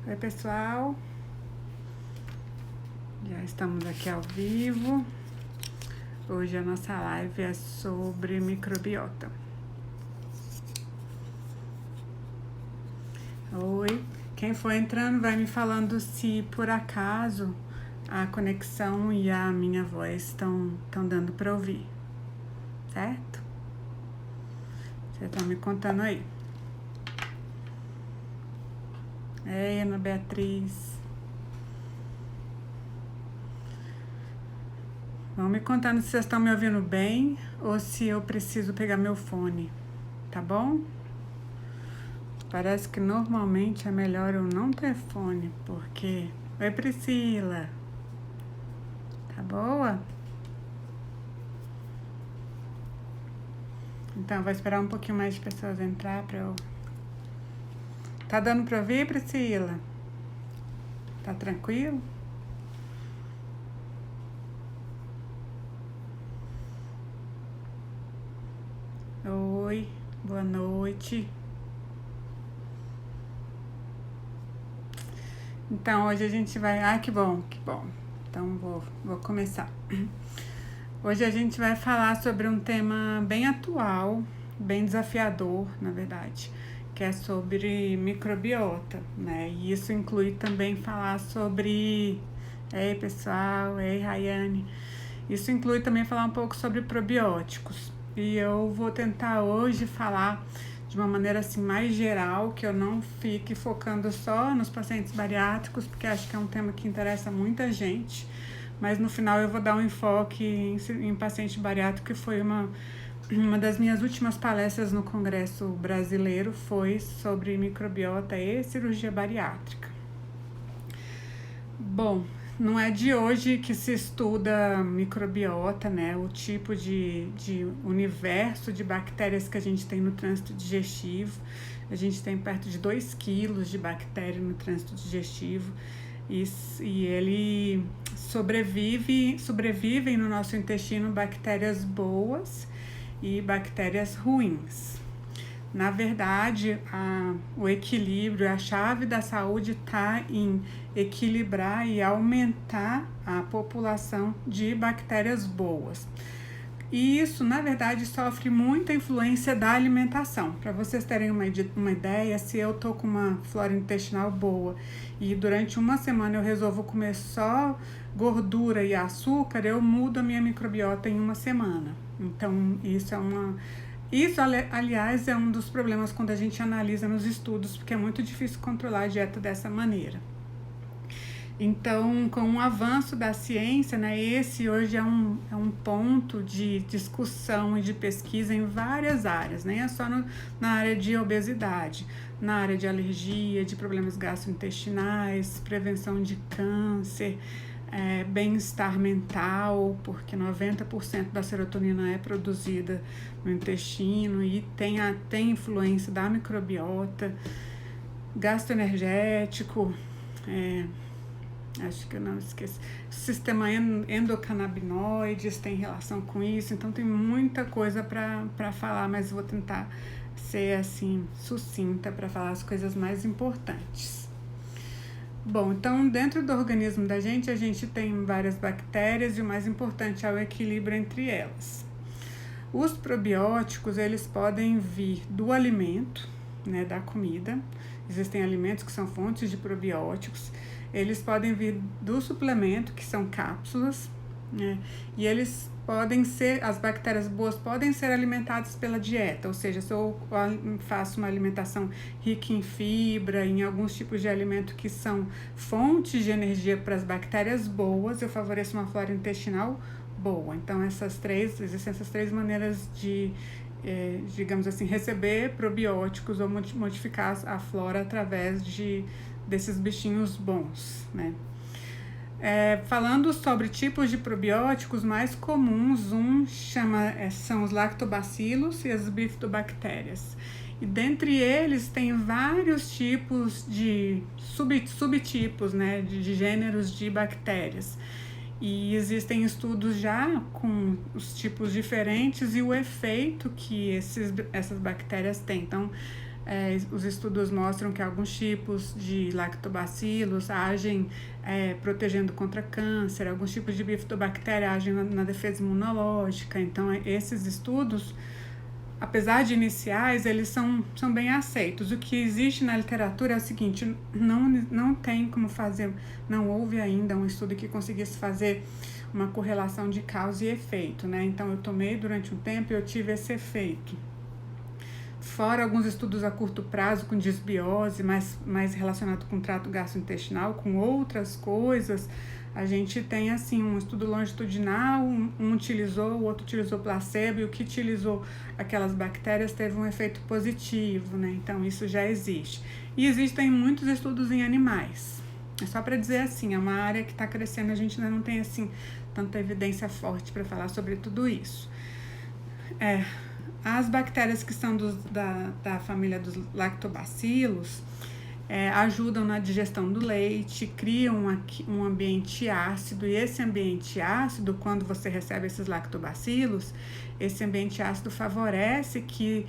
Oi pessoal, já estamos aqui ao vivo. Hoje a nossa live é sobre microbiota. Oi, quem for entrando vai me falando se por acaso a conexão e a minha voz estão dando para ouvir, certo? Você tá me contando aí. Ei, Ana Beatriz. Vão me contando se vocês estão me ouvindo bem ou se eu preciso pegar meu fone, tá bom? Parece que normalmente é melhor eu não ter fone, porque... Oi, Priscila. Tá boa? Então, vou esperar um pouquinho mais de pessoas entrar pra eu... Tá dando pra ouvir, Priscila? Tá tranquilo? Oi, boa noite. Então, hoje a gente vai... Ah, que bom, que bom. Então, vou começar. Hoje a gente vai falar sobre um tema bem atual, bem desafiador, na verdade, que é sobre microbiota, né? E isso inclui também falar sobre... Ei, pessoal, ei, Rayane. Isso inclui também falar um pouco sobre probióticos. E eu vou tentar hoje falar de uma maneira assim mais geral, que eu não fique focando só nos pacientes bariátricos, porque acho que é um tema que interessa muita gente, mas no final eu vou dar um enfoque em paciente bariátrico, que foi uma das minhas últimas palestras no Congresso Brasileiro, foi sobre microbiota e cirurgia bariátrica. Bom, não é de hoje que se estuda microbiota, né? O tipo de universo de bactérias que a gente tem no trânsito digestivo. A gente tem perto de 2 quilos de bactéria no trânsito digestivo e ele sobrevivem no nosso intestino bactérias boas e bactérias ruins. Na verdade, o equilíbrio, a chave da saúde está em equilibrar e aumentar a população de bactérias boas. E isso, na verdade, sofre muita influência da alimentação. Para vocês terem uma ideia, se eu tô com uma flora intestinal boa e durante uma semana eu resolvo comer só gordura e açúcar, eu mudo a minha microbiota em uma semana. Então, isso, aliás, é um dos problemas quando a gente analisa nos estudos, porque é muito difícil controlar a dieta dessa maneira. Então, com o avanço da ciência, né, esse hoje é um ponto de discussão e de pesquisa em várias áreas, nem é só na área de obesidade, na área de alergia, de problemas gastrointestinais, prevenção de câncer, bem-estar mental, porque 90% da serotonina é produzida no intestino e tem influência da microbiota, gastroenergético, acho que eu não esqueci, sistema endocannabinoides tem relação com isso, então tem muita coisa para falar, mas vou tentar ser assim sucinta para falar as coisas mais importantes. Bom, então dentro do organismo da gente, a gente tem várias bactérias e o mais importante é o equilíbrio entre elas. Os probióticos, eles podem vir do alimento, né, da comida. Existem alimentos que são fontes de probióticos. Eles podem vir do suplemento, que são cápsulas, né, e eles podem ser, as bactérias boas podem ser alimentadas pela dieta, ou seja, se eu faço uma alimentação rica em fibra, em alguns tipos de alimento que são fontes de energia para as bactérias boas, eu favoreço uma flora intestinal boa. Então, existem essas 3 maneiras de, digamos assim, receber probióticos ou modificar a flora através desses bichinhos bons, né? Falando sobre tipos de probióticos mais comuns, são os lactobacilos e as bifidobactérias. E dentre eles tem vários tipos de subtipos, né, de gêneros de bactérias. E existem estudos já com os tipos diferentes e o efeito que essas bactérias têm. Então, Os estudos mostram que alguns tipos de lactobacilos agem protegendo contra câncer, alguns tipos de bifidobactéria agem na defesa imunológica. Então, esses estudos, apesar de iniciais, eles são bem aceitos. O que existe na literatura é o seguinte: não tem como fazer, não houve ainda um estudo que conseguisse fazer uma correlação de causa e efeito, né? Então, eu tomei durante um tempo e eu tive esse efeito. Fora alguns estudos a curto prazo com disbiose, mais relacionado com o trato gastrointestinal, com outras coisas, a gente tem assim um estudo longitudinal, um utilizou, o outro utilizou placebo, e o que utilizou aquelas bactérias teve um efeito positivo, né? Então isso já existe. E existem muitos estudos em animais. É só para dizer assim, é uma área que está crescendo, a gente ainda não tem assim tanta evidência forte para falar sobre tudo isso. As bactérias que são da família dos lactobacilos ajudam na digestão do leite, criam um ambiente ácido, e esse ambiente ácido, quando você recebe esses lactobacilos, esse ambiente ácido favorece que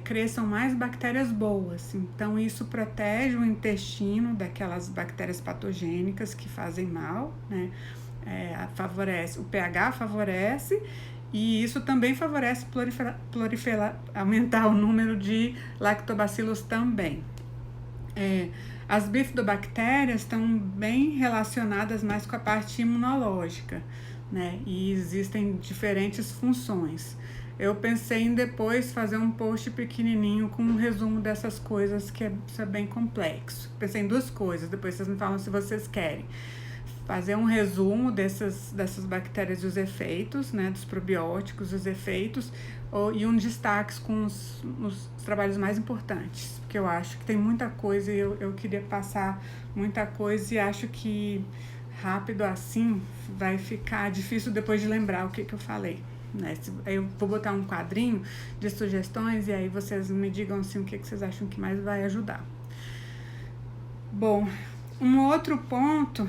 cresçam mais bactérias boas. Então, isso protege o intestino daquelas bactérias patogênicas que fazem mal, né? Favorece, o pH favorece. E isso também favorece aumentar o número de lactobacilos também. As bifidobactérias estão bem relacionadas mais com a parte imunológica, né? E existem diferentes funções. Eu pensei em depois fazer um post pequenininho com um resumo dessas coisas, que isso é bem complexo. Pensei em 2 coisas, depois vocês me falam se vocês querem. Fazer um resumo dessas bactérias e os efeitos, né, dos probióticos, os efeitos, e um destaque com os trabalhos mais importantes, porque eu acho que tem muita coisa e eu queria passar muita coisa, e acho que rápido assim vai ficar difícil depois de lembrar o que eu falei, né? Eu vou botar um quadrinho de sugestões e aí vocês me digam assim, o que vocês acham que mais vai ajudar. Bom, um outro ponto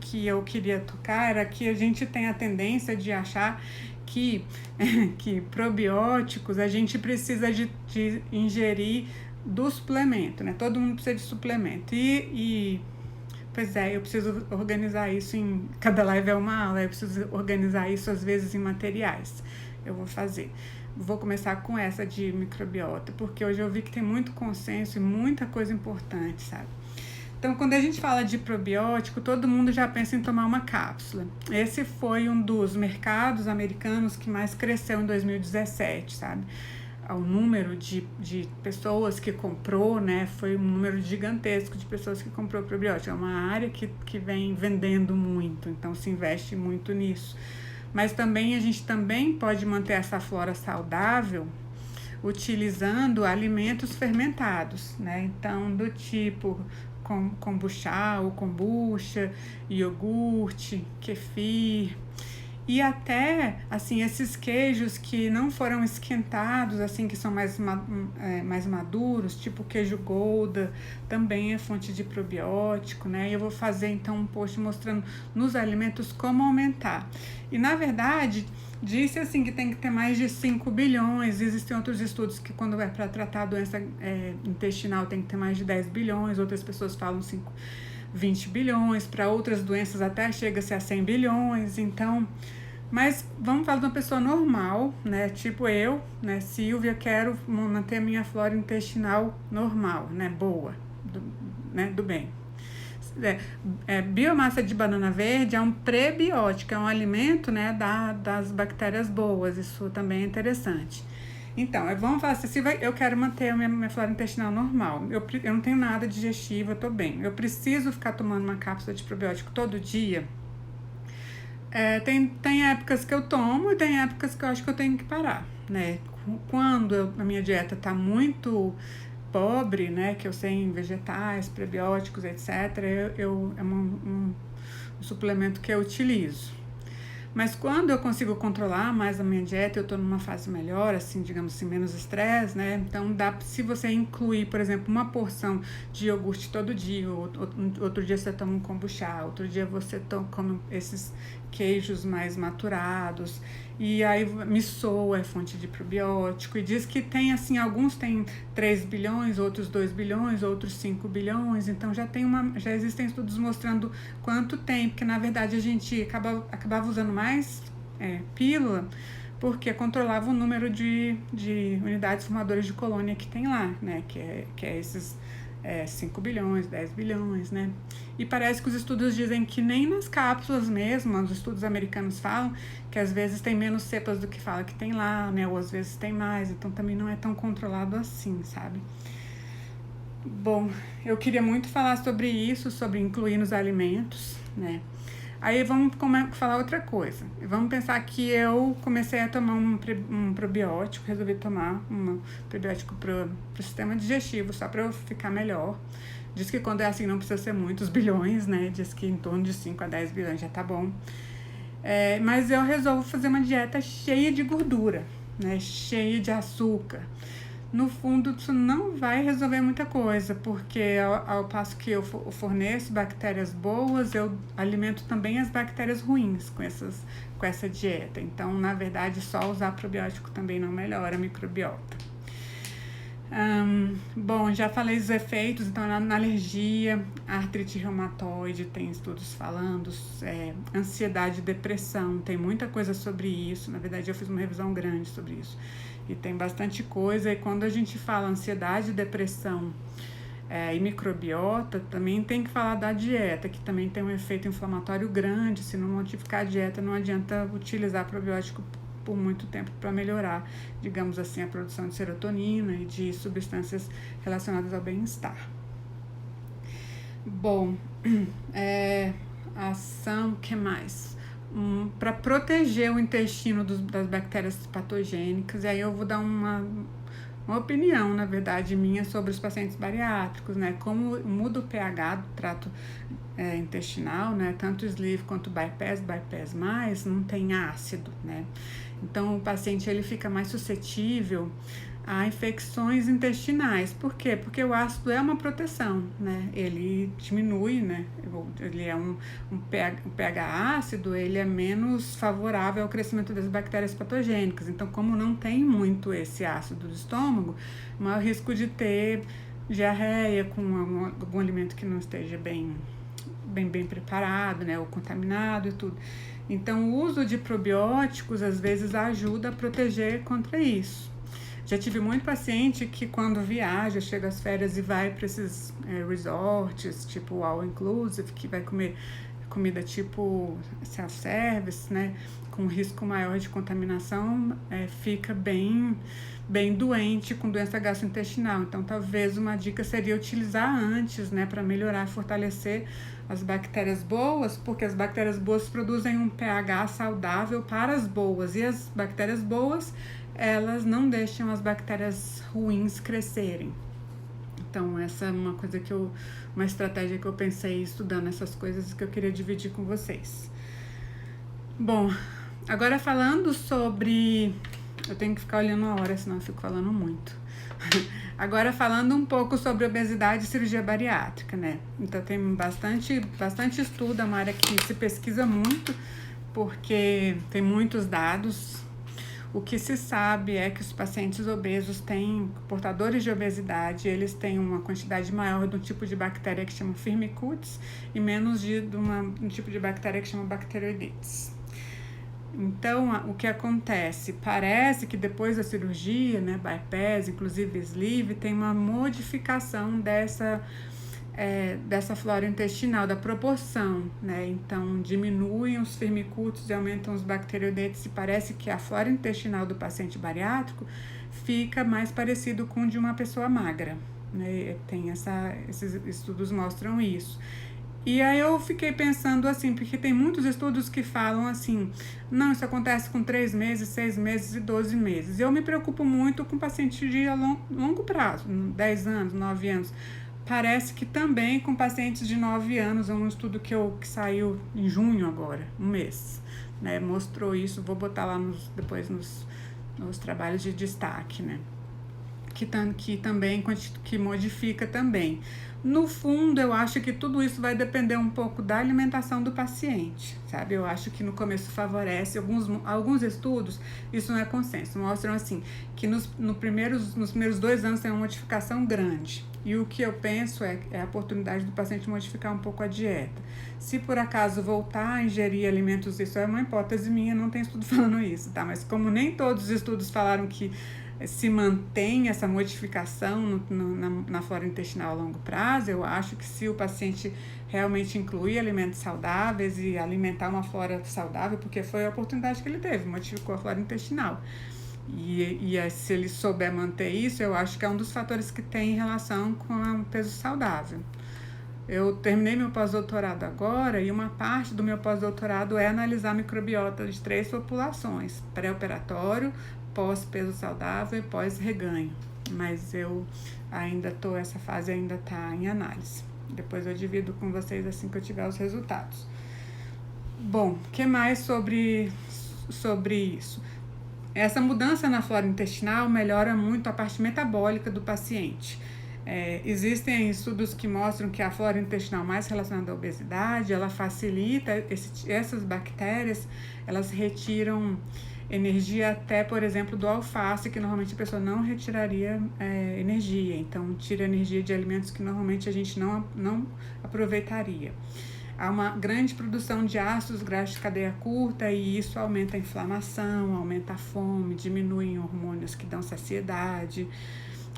que eu queria tocar era que a gente tem a tendência de achar que probióticos a gente precisa de ingerir do suplemento, né? Todo mundo precisa de suplemento. Pois eu preciso organizar isso cada live é uma aula, eu preciso organizar isso às vezes em materiais. Eu vou começar com essa de microbiota, porque hoje eu vi que tem muito consenso e muita coisa importante, sabe? Então, quando a gente fala de probiótico, todo mundo já pensa em tomar uma cápsula. Esse foi um dos mercados americanos que mais cresceu em 2017, sabe? O número de pessoas que comprou, né, foi um número gigantesco de pessoas que comprou probiótico. É uma área que vem vendendo muito, então se investe muito nisso. Mas também a gente pode manter essa flora saudável utilizando alimentos fermentados, né? Então, do tipo kombucha ou kombucha, iogurte, kefir, e até, assim, esses queijos que não foram esquentados, assim, que são mais maduros, tipo queijo Gouda, também é fonte de probiótico, né? E eu vou fazer, então, um post mostrando nos alimentos como aumentar. E, na verdade, disse, assim, que tem que ter mais de 5 bilhões. Existem outros estudos que, quando é para tratar a doença intestinal, tem que ter mais de 10 bilhões. Outras pessoas falam 20 bilhões. Para outras doenças, até chega-se a 100 bilhões. Então, mas vamos falar de uma pessoa normal, né? Tipo eu, né? Silvia, quero manter a minha flora intestinal normal, né? Boa, do bem. Biomassa de banana verde é um prebiótico, é um alimento, né, das bactérias boas. Isso também é interessante. Então, vamos falar assim, eu quero manter a minha flora intestinal normal. Eu não tenho nada digestivo, eu tô bem. Eu preciso ficar tomando uma cápsula de probiótico todo dia? Tem épocas que eu tomo e tem épocas que eu acho que eu tenho que parar, né? Quando a minha dieta tá muito pobre, né, que eu sei em vegetais, prebióticos, etc., é um suplemento que eu utilizo. Mas quando eu consigo controlar mais a minha dieta, eu estou numa fase melhor, assim, digamos assim, menos estresse, né? Então, se você incluir, por exemplo, uma porção de iogurte todo dia, outro dia você toma um kombucha, outro dia você come esses queijos mais maturados, E aí Missou é fonte de probiótico e diz que tem assim, alguns têm 3 bilhões, outros 2 bilhões, outros 5 bilhões, então já existem estudos mostrando quanto tem, porque na verdade a gente acabava usando mais pílula porque controlava o número de unidades formadoras de colônia que tem lá, né, que é esses 5 bilhões, 10 bilhões, né? E parece que os estudos dizem que nem nas cápsulas mesmo, os estudos americanos falam que às vezes tem menos cepas do que fala que tem lá, né? Ou às vezes tem mais, então também não é tão controlado assim, sabe? Bom, eu queria muito falar sobre isso, sobre incluir nos alimentos, né? Aí vamos falar outra coisa. Vamos pensar que eu comecei a tomar um probiótico, resolvi tomar um probiótico pro sistema digestivo, só para eu ficar melhor. Diz que quando é assim não precisa ser muitos bilhões, né? Diz que em torno de 5 a 10 bilhões já tá bom. Mas eu resolvo fazer uma dieta cheia de gordura, né? Cheia de açúcar. No fundo, isso não vai resolver muita coisa, porque ao passo que eu forneço bactérias boas, eu alimento também as bactérias ruins com essa dieta. Então, na verdade, só usar probiótico também não melhora a microbiota. Bom, já falei dos efeitos, então na alergia, artrite reumatoide, tem estudos falando, ansiedade, depressão, tem muita coisa sobre isso. Na verdade, eu fiz uma revisão grande sobre isso. E tem bastante coisa, e quando a gente fala ansiedade, depressão e microbiota, também tem que falar da dieta, que também tem um efeito inflamatório grande. Se não modificar a dieta, não adianta utilizar probiótico por muito tempo para melhorar, digamos assim, a produção de serotonina e de substâncias relacionadas ao bem-estar. Bom, ação, o que mais? Para proteger o intestino das bactérias patogênicas, e aí eu vou dar uma opinião, na verdade, minha sobre os pacientes bariátricos, né? Como muda o pH do trato intestinal, né? Tanto o sleeve quanto o bypass mais, não tem ácido, né? Então, o paciente ele fica mais suscetível a infecções intestinais. Por quê? Porque o ácido é uma proteção, né? Ele diminui, né? Ele é um pH ácido, ele é menos favorável ao crescimento das bactérias patogênicas. Então, como não tem muito esse ácido do estômago, maior risco de ter diarreia com algum alimento que não esteja bem preparado, né? Ou contaminado e tudo. Então, o uso de probióticos, às vezes, ajuda a proteger contra isso. Já tive muito paciente que quando viaja, chega às férias e vai para esses resorts, tipo all inclusive, que vai comer comida tipo self-service, né, com risco maior de contaminação, fica bem doente com doença gastrointestinal. Então, talvez uma dica seria utilizar antes, né, para melhorar, fortalecer as bactérias boas, porque as bactérias boas produzem um pH saudável para as boas, e as bactérias boas, elas não deixam as bactérias ruins crescerem. Então, essa é uma estratégia que eu pensei estudando essas coisas que eu queria dividir com vocês. Bom, agora falando sobre... Eu tenho que ficar olhando a hora, senão eu fico falando muito. Agora falando um pouco sobre obesidade e cirurgia bariátrica, né? Então, tem bastante estudo, é uma área que se pesquisa muito, porque tem muitos dados. O que se sabe é que os pacientes obesos portadores de obesidade, eles têm uma quantidade maior de um tipo de bactéria que chama Firmicutes e menos de um tipo de bactéria que chama Bacteroidetes. Então, o que acontece? Parece que depois da cirurgia, né, bypass, inclusive sleeve, tem uma modificação dessa flora intestinal, da proporção, né? Então, diminuem os firmicutes e aumentam os bacteroidetes, e parece que a flora intestinal do paciente bariátrico fica mais parecido com o de uma pessoa magra, né? Esses estudos mostram isso. E aí eu fiquei pensando assim, porque tem muitos estudos que falam assim, não, isso acontece com 3 meses, 6 meses e 12 meses. Eu me preocupo muito com pacientes de longo prazo, 10 anos, 9 anos. Parece que também com pacientes de 9 anos, é um estudo que saiu em junho agora, um mês, né? Mostrou isso, vou botar lá depois nos trabalhos de destaque, né? que também que modifica também. No fundo, eu acho que tudo isso vai depender um pouco da alimentação do paciente, sabe? Eu acho que no começo favorece, alguns estudos, isso não é consenso, mostram assim, que nos primeiros 2 anos tem uma modificação grande. E o que eu penso é a oportunidade do paciente modificar um pouco a dieta. Se por acaso voltar a ingerir alimentos, isso é uma hipótese minha, não tem estudo falando isso, tá? Mas como nem todos os estudos falaram que se mantém essa modificação na flora intestinal a longo prazo, eu acho que se o paciente realmente incluir alimentos saudáveis e alimentar uma flora saudável, porque foi a oportunidade que ele teve, modificou a flora intestinal. E se ele souber manter isso, eu acho que é um dos fatores que tem relação com o peso saudável. Eu terminei meu pós-doutorado agora e uma parte do meu pós-doutorado é analisar a microbiota de 3 populações, pré-operatório, pós-peso saudável e pós-reganho. Mas eu ainda essa fase ainda está em análise. Depois eu divido com vocês assim que eu tiver os resultados. Bom, o que mais sobre isso? Essa mudança na flora intestinal melhora muito a parte metabólica do paciente. Existem estudos que mostram que a flora intestinal mais relacionada à obesidade, ela facilita, essas bactérias, elas retiram energia até, por exemplo, do alface, que normalmente a pessoa não retiraria energia. Então, tira energia de alimentos que normalmente a gente não aproveitaria. Há uma grande produção de ácidos graxos de cadeia curta e isso aumenta a inflamação, aumenta a fome, diminui hormônios que dão saciedade.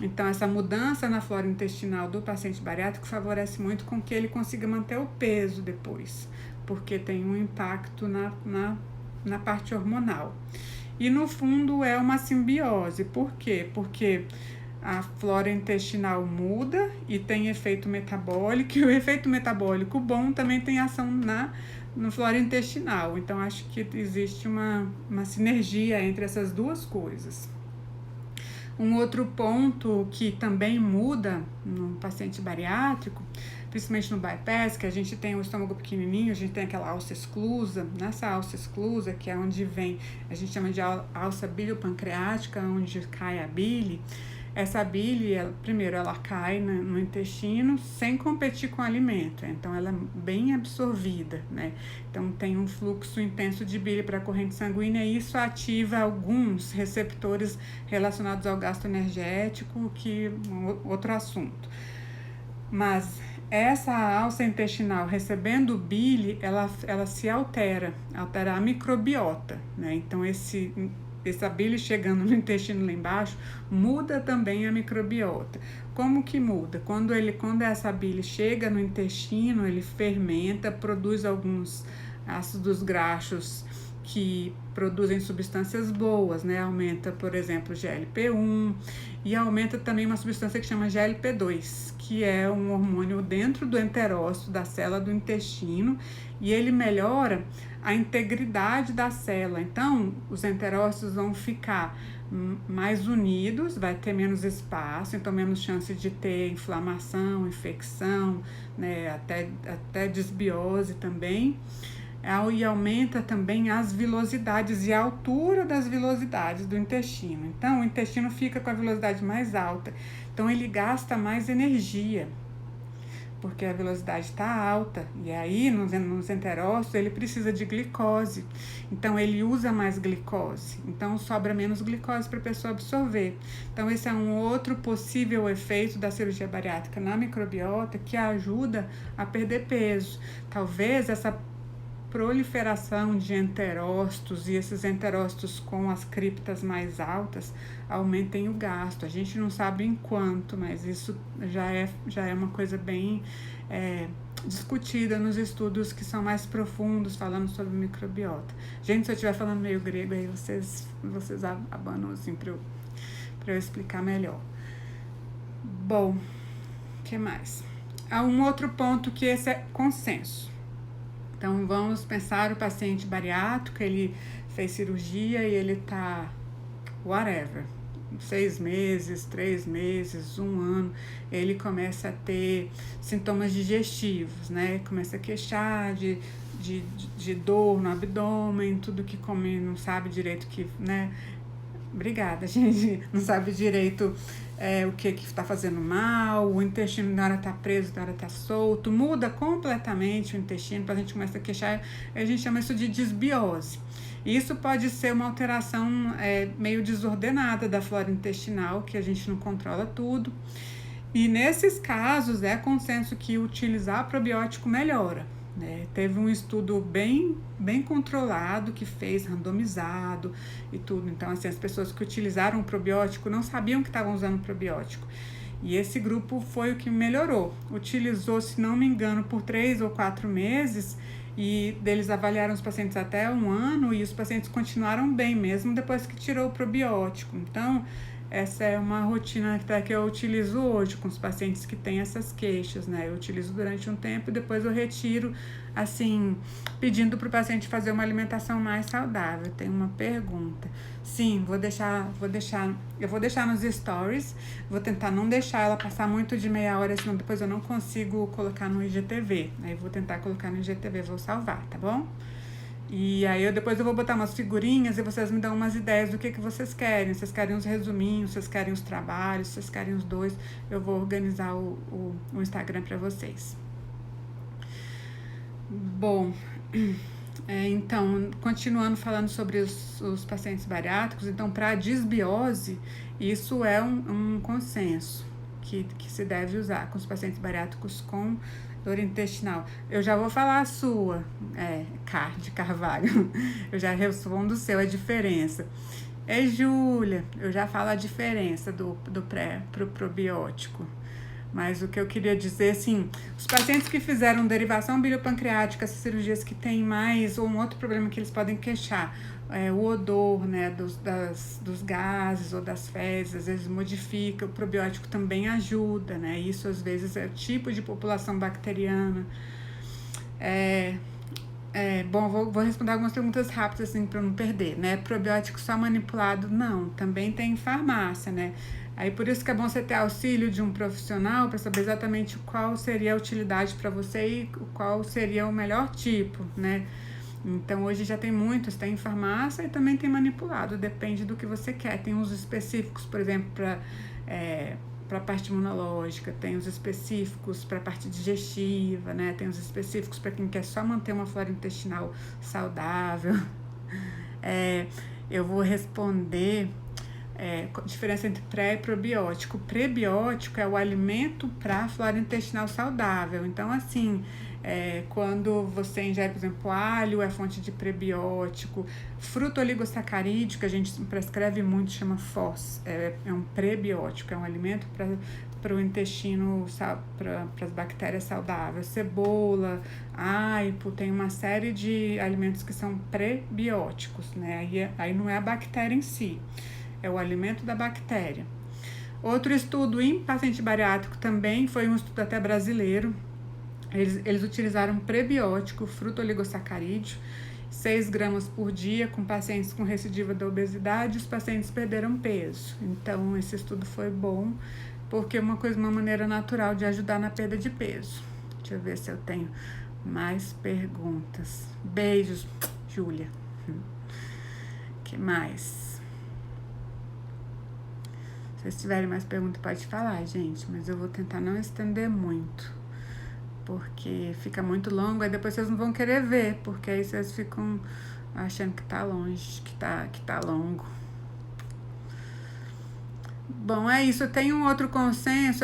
Então, essa mudança na flora intestinal do paciente bariátrico favorece muito com que ele consiga manter o peso depois, porque tem um impacto na parte hormonal. E, no fundo, é uma simbiose. Por quê? Porque a flora intestinal muda e tem efeito metabólico, e o efeito metabólico bom também tem ação na flora intestinal. Então, acho que existe uma sinergia entre essas duas coisas. Um outro ponto que também muda no paciente bariátrico, principalmente no bypass, que a gente tem o estômago pequenininho, a gente tem aquela alça exclusa. Nessa alça exclusa, que é onde vem, a gente chama de alça biliopancreática, onde cai a bile. Essa bile, primeiro, ela cai no intestino sem competir com o alimento, então ela é bem absorvida, né? Então tem um fluxo intenso de bile para a corrente sanguínea e isso ativa alguns receptores relacionados ao gasto energético, que é outro assunto. Mas essa alça intestinal recebendo bile, ela se altera a microbiota, né? Então essa bile chegando no intestino lá embaixo, muda também a microbiota. Como que muda? Quando essa bile chega no intestino, ele fermenta, produz alguns ácidos graxos que produzem substâncias boas, né? Aumenta, por exemplo, GLP-1 e aumenta também uma substância que chama GLP-2, que é um hormônio dentro do enterócito, da célula do intestino, e ele melhora a integridade da célula. Então, os enterócitos vão ficar mais unidos, vai ter menos espaço, então menos chance de ter inflamação, infecção, né? Até desbiose também. E aumenta também as vilosidades e a altura das vilosidades do intestino. Então, o intestino fica com a velocidade mais alta. Então, ele gasta mais energia, porque a velocidade está alta. E aí, nos enterócitos, ele precisa de glicose. Então, ele usa mais glicose. Então, sobra menos glicose para a pessoa absorver. Então, esse é um outro possível efeito da cirurgia bariátrica na microbiota que ajuda a perder peso. Talvez essa proliferação de enterócitos e esses enterócitos com as criptas mais altas aumentem o gasto. A gente não sabe em quanto, mas isso já é uma coisa bem discutida nos estudos que são mais profundos, falando sobre microbiota. Gente, se eu estiver falando meio grego, aí vocês abanam assim para eu explicar melhor. Bom, o que mais? Há um outro ponto que esse é consenso. Então, vamos pensar o paciente bariátrico, ele fez cirurgia e ele tá, 6 meses, 3 meses, 1 ano, ele começa a ter sintomas digestivos, né? Começa a queixar de dor no abdômen, tudo que come não sabe direito que, né? Obrigada, gente. Não sabe direito o que está fazendo mal, o intestino na hora está preso, na hora está solto, muda completamente o intestino, a gente começa a queixar, a gente chama isso de desbiose. Isso pode ser uma alteração meio desordenada da flora intestinal, que a gente não controla tudo. E nesses casos é consenso que utilizar probiótico melhora. Teve um estudo bem controlado que fez randomizado e tudo. Então, assim, as pessoas que utilizaram o probiótico não sabiam que estavam usando probiótico. E esse grupo foi o que melhorou. Utilizou, se não me engano, por 3 ou 4 meses e eles avaliaram os pacientes até 1 ano e os pacientes continuaram bem mesmo depois que tirou o probiótico. Então, essa é uma rotina que eu utilizo hoje com os pacientes que têm essas queixas, né? Eu utilizo durante um tempo e depois eu retiro, assim, pedindo para o paciente fazer uma alimentação mais saudável. Tem uma pergunta. Sim, eu vou deixar nos stories, vou tentar não deixar ela passar muito de meia hora, senão depois eu não consigo colocar no IGTV. Aí vou tentar colocar no IGTV, vou salvar, tá bom? E aí depois eu vou botar umas figurinhas e vocês me dão umas ideias do que vocês querem. Vocês querem os resuminhos, vocês querem os trabalhos, vocês querem os dois. Eu vou organizar o Instagram para vocês. Bom, então, continuando falando sobre os pacientes bariátricos, então para a disbiose, isso é um consenso que se deve usar com os pacientes bariátricos com dor intestinal. Eu já vou falar a sua, de Carvalho. Eu já respondo o seu, a diferença. Júlia, eu já falo a diferença do pré pro probiótico. Mas o que eu queria dizer, assim, os pacientes que fizeram derivação biliopancreática, essas cirurgias que tem mais, ou um outro problema que eles podem queixar, o odor, né, dos gases ou das fezes, às vezes modifica, o probiótico também ajuda, né, isso às vezes é o tipo de população bacteriana. Bom, vou responder algumas perguntas rápidas, assim, para não perder, né, probiótico só manipulado, não, também tem em farmácia, né. Aí por isso que é bom você ter auxílio de um profissional para saber exatamente qual seria a utilidade para você e qual seria o melhor tipo, né? Então hoje já tem muitos, tem em farmácia e também tem manipulado, depende do que você quer. Tem uns específicos, por exemplo, para a parte imunológica, tem os específicos para a parte digestiva, né? Tem os específicos para quem quer só manter uma flora intestinal saudável. Eu vou responder diferença entre pré e probiótico. Prebiótico é o alimento para a flora intestinal saudável. Então, assim, quando você ingere, por exemplo, alho, é fonte de prebiótico. Fruto oligosacarídeo, que a gente prescreve muito, chama FOS, é um prebiótico, é um alimento para o intestino, para as bactérias saudáveis. Cebola, aipo, tem uma série de alimentos que são prebióticos, né? Aí não é a bactéria em si, é o alimento da bactéria. Outro estudo em paciente bariátrico também foi um estudo até brasileiro. Eles utilizaram prebiótico, fruto oligosacarídeo, 6 gramas por dia com pacientes com recidiva da obesidade. Os pacientes perderam peso. Então, esse estudo foi bom, porque é uma maneira natural de ajudar na perda de peso. Deixa eu ver se eu tenho mais perguntas. Beijos, Júlia. Que mais? Se vocês tiverem mais perguntas, pode falar, gente. Mas eu vou tentar não estender muito, porque fica muito longo, aí depois vocês não vão querer ver, porque aí vocês ficam achando que tá longe, que tá longo. Bom, é isso. Eu tenho um outro consenso,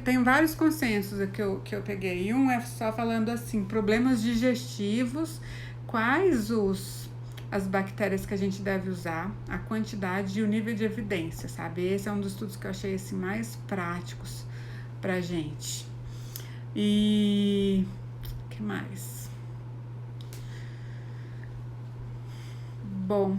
tenho vários consensos que eu peguei. Um é só falando assim, problemas digestivos, quais as bactérias que a gente deve usar, a quantidade e o nível de evidência, sabe? Esse é um dos estudos que eu achei assim, mais práticos pra gente. E o que mais? Bom,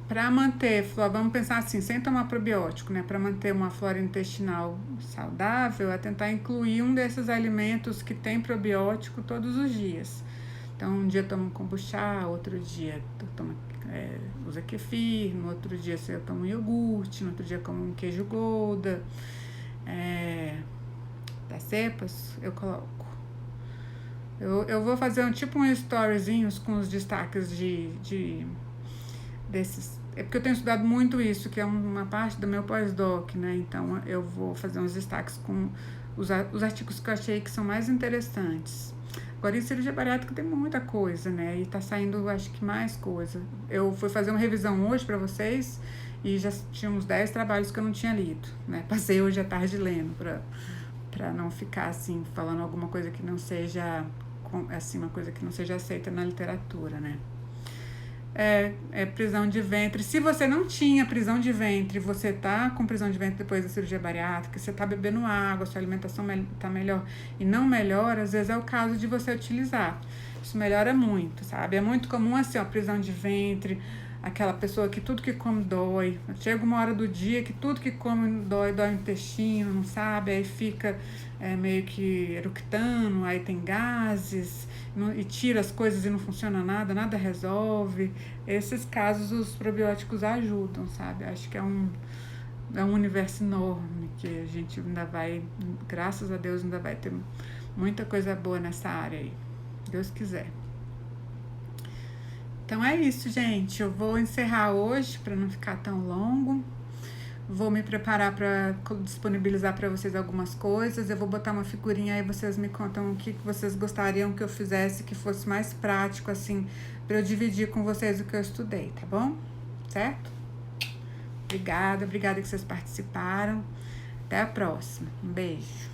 para manter, vamos pensar assim, sem tomar probiótico, né? Para manter uma flora intestinal saudável, é tentar incluir um desses alimentos que tem probiótico todos os dias. Então, um dia toma kombucha, outro dia usa kefir, no outro dia você toma iogurte, no outro dia como um queijo Gouda. Das cepas, eu coloco. Eu vou fazer um storyzinhos com os destaques É porque eu tenho estudado muito isso, que é uma parte do meu pós-doc, né? Então eu vou fazer uns destaques com os artigos que eu achei que são mais interessantes. Agora, em cirurgia bariátrica tem muita coisa, né? E tá saindo, acho que mais coisa. Eu fui fazer uma revisão hoje pra vocês e já tinha uns 10 trabalhos que eu não tinha lido, né? Passei hoje à tarde lendo pra não ficar, assim, falando alguma coisa que não seja, assim, uma coisa que não seja aceita na literatura, né? Prisão de ventre. Se você não tinha prisão de ventre, você tá com prisão de ventre depois da cirurgia bariátrica, você tá bebendo água, sua alimentação tá melhor e não melhora, às vezes é o caso de você utilizar. Isso melhora muito, sabe? É muito comum assim, ó, prisão de ventre, aquela pessoa que tudo que come dói. Chega uma hora do dia que tudo que come dói o intestino, não sabe? Aí fica meio que eructando, aí tem gases, e tira as coisas e não funciona nada, nada resolve. Esses casos os probióticos ajudam, sabe? Acho que é um universo enorme que a gente ainda vai, graças a Deus, ainda vai ter muita coisa boa nessa área aí. Deus quiser. Então é isso, gente. Eu vou encerrar hoje para não ficar tão longo. Vou me preparar para disponibilizar para vocês algumas coisas. Eu vou botar uma figurinha aí, vocês me contam o que vocês gostariam que eu fizesse, que fosse mais prático, assim, para eu dividir com vocês o que eu estudei, tá bom? Certo? Obrigada que vocês participaram. Até a próxima. Um beijo.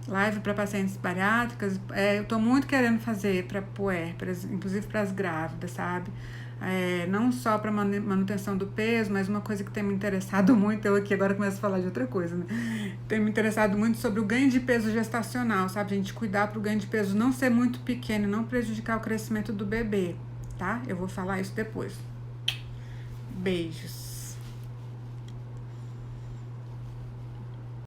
Live para pacientes bariátricas, eu tô muito querendo fazer para puérperas, inclusive para as grávidas, sabe? Não só para manutenção do peso, mas uma coisa que tem me interessado muito, eu aqui agora começo a falar de outra coisa, né? Tem me interessado muito sobre o ganho de peso gestacional, sabe? A gente cuidar para o ganho de peso não ser muito pequeno, não prejudicar o crescimento do bebê, tá? Eu vou falar isso depois. Beijos.